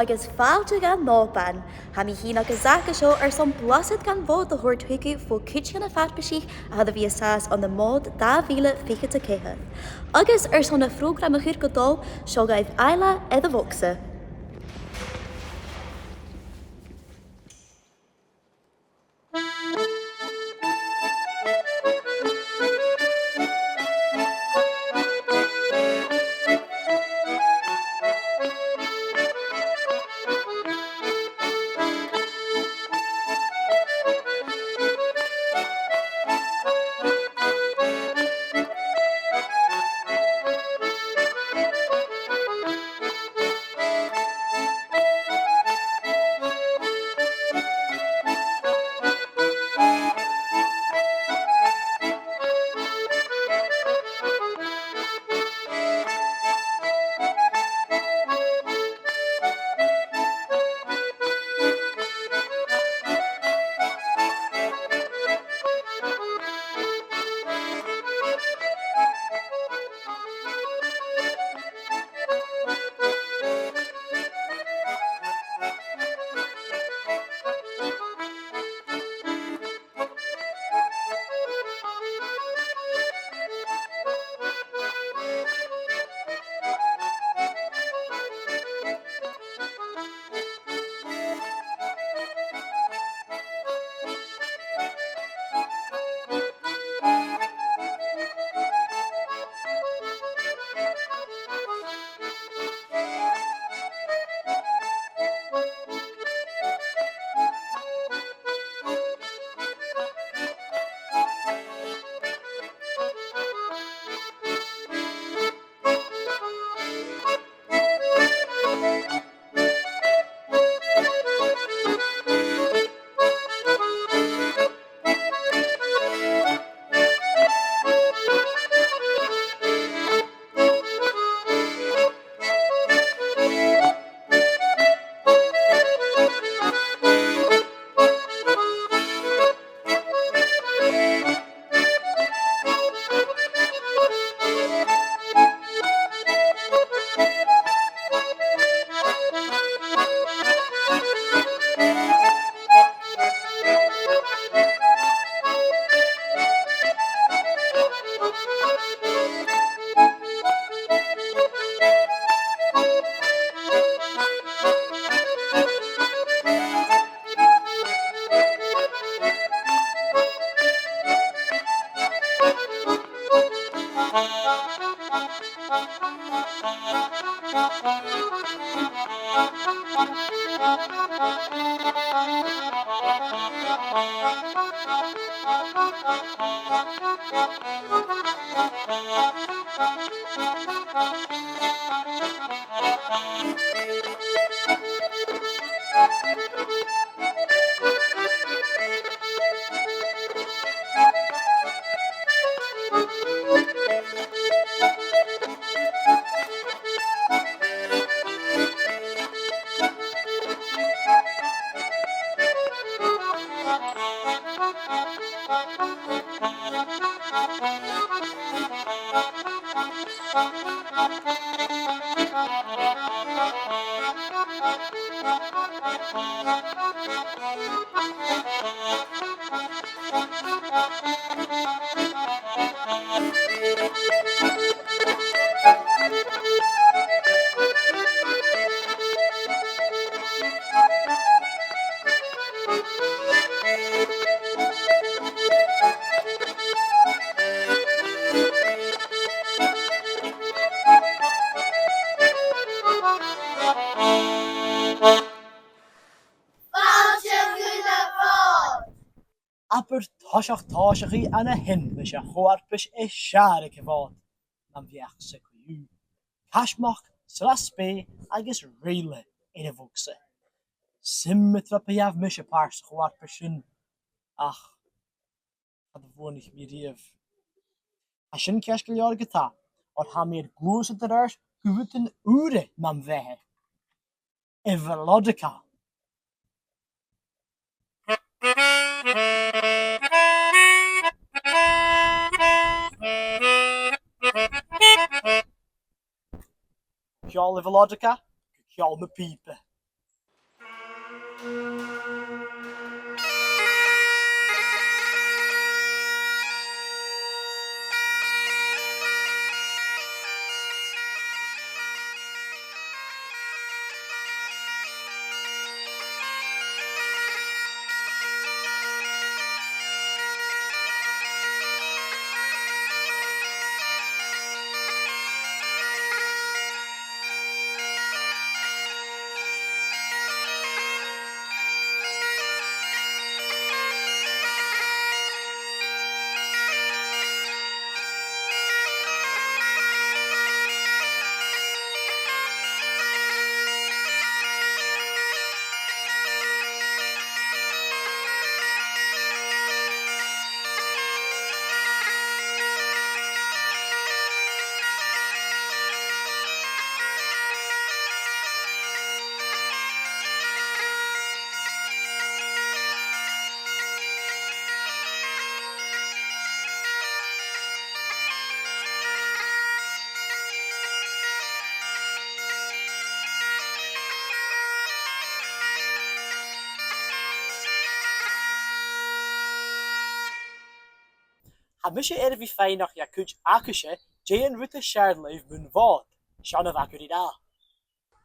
agus fáilte gan Òbain, ha mi hína agus zacha seo son blasad gan bód a thuir tuigiú fó cuid gan a farpaisich a bhí asás an na mód 2024. Agus son na frógram a chuir go dul seo gaibh eile a bhogsa. Aber táiseach ana hin leis a chomharpais seaar go bhád an bheach sa ciùil. Caismach sa spé agus réile ina bhogsa. Simmetra peamh mis a páirt chomharpaisean ach had bhónich mi riamh. A sin ceist go leor gotá or ha méad glúsa ar airt go bhut an úra man bheitthe. I bhelódacha. Ceol I bhelódacha, ceol na pípe. Ha mis sé bhí féinach ja cuid acuise déan ruta searlaibh mun bhád. Sean a bhacurí dá.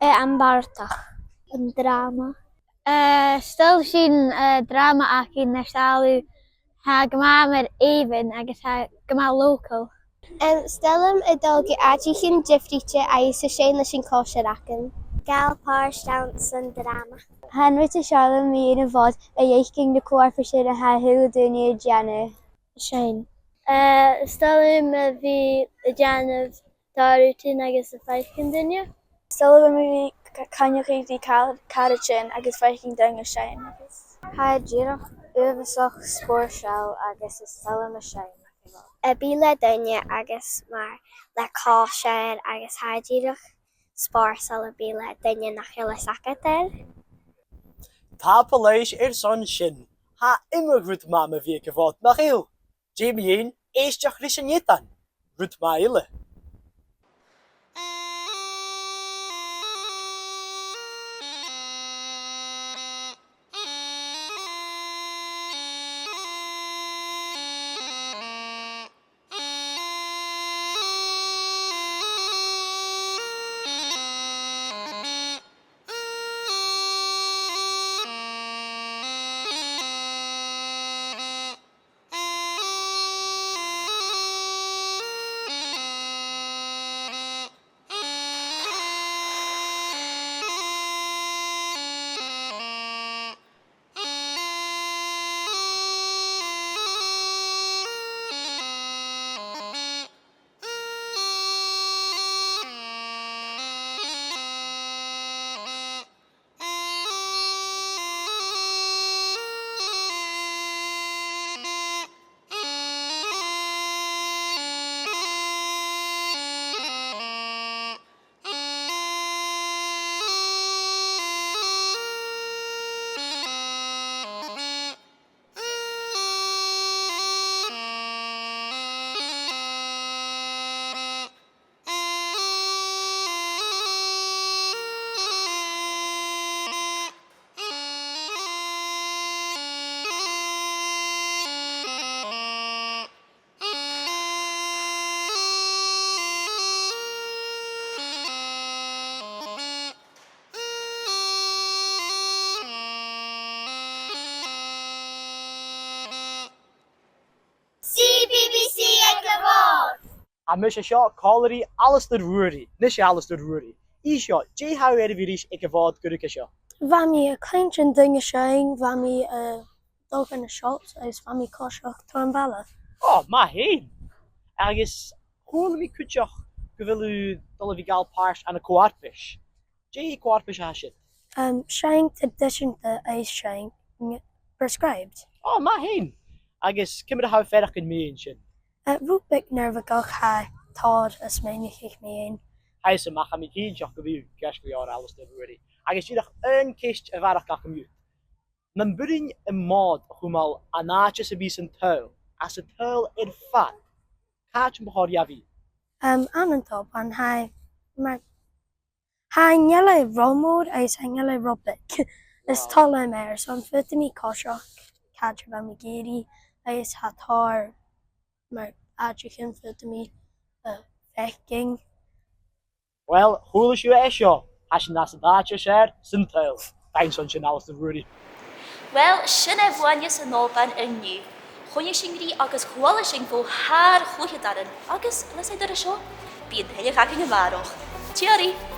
An bartach. An drama. Stel sin drama acu na stáú ha gama mar évan agus ha gama local. Stellum I dulga áitíchin difríte a sa sé leis sin cóise acin. Galpár stan san drama. Han ruta seála mí na bhád a dhéicing na cuarfaise a ha thuúdúine deanna. Sein. Stelum bhí a deanamh dáútin agus a feicin duine. Stellum mí cainechaí dí caratin agus feicing dunga sein. Ha ddíireach uamhasach spóirseáil agus is stellum a sein. Bí le duine agus mar le cá sein agus ha ddíireach spórsal a bí le duine nach le sacatir. Tá leis son sin. Ha immergrút má a bhí go bhád nach éil. Jamieon éisteach rí sin étan. Rút má ile. CBBC ALBA. A mis seo cáirí Alistair Ruairí, ní sé Alistair Ruairí. Í seo, dé ha bhí ríis ag go bhád gurcha seo. Bhamí a caiintrin dunga sein, bhamí a dulgan na shot agus bhamí cóiseach tuan balla. Ó, má héin. Agus chuala mí cuideach go bhfuilú dul bhí gáil pàirt an na cuarpais. Dé cuarpais a sin. Sein tradiisiúnta is sein prescribed. Ó, má héin. Agus cimid a ha féireach an méon sin. Rúbic nerva gach ha tád as méinich ich méin. Heis a macha mí cídeach go bhíú ceiscí á Alistair Ruairí. Agus tíadach an cist a bharach gach miút. Nan burin a mod chumal a náte sa bí san tail, as a tail fat. Cáit an bhór javí. Anantop an hai mar ha ngele romód agus ha ngele rubic. Is tolle mer son futimi cóiseach cadre bhamí géri agus ha tar mar adrichin futimi fecking. Well, chuala siú é seo, has sin nas a dáte séir san tail. Dain son sin Alistair Ruairí. Well, sin a bhaine san Òbain inniu. Chonne sin grí agus chuála sin fó thar chluiche darin agus leis idir a seo, bíon heile chacin a bharach. Tíorí!